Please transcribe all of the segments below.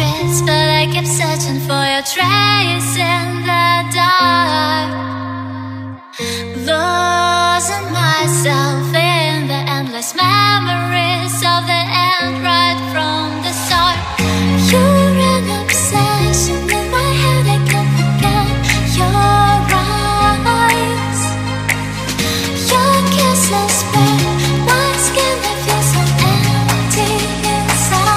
streets, but I kept searching for your trace in the dark, losing myself in the endless memories of the end right from the start. You're an obsession in my head, I can't forget your eyes. Your kisses burn my skin, I feel so empty inside.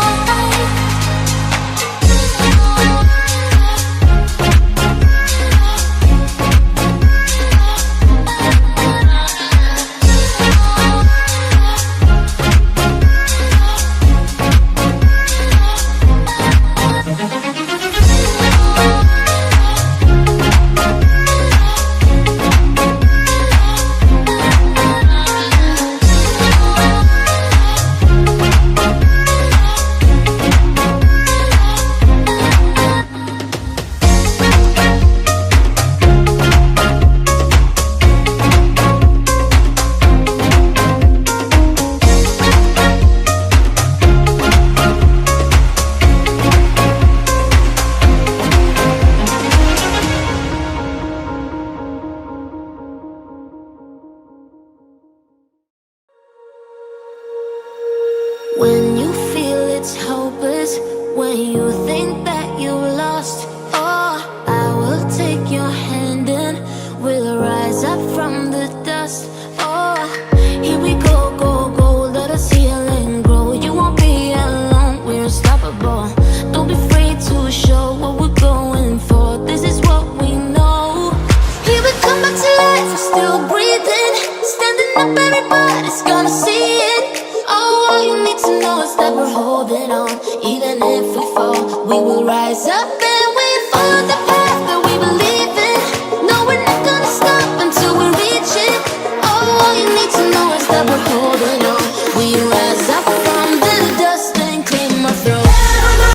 When you feel it's hopeless, when you think that you're lost, oh, I will take your hand and we'll rise up from the dust. Oh, here we go, go, go, let us heal and grow. You won't be alone, we're unstoppable. Don't be afraid to show what we're going for. This is what we know. Here we come back to life, we're still breathing. Standing up, everybody's gonna see it. Oh, all you need to know is that we're holding on. Even if we fall, we will rise up.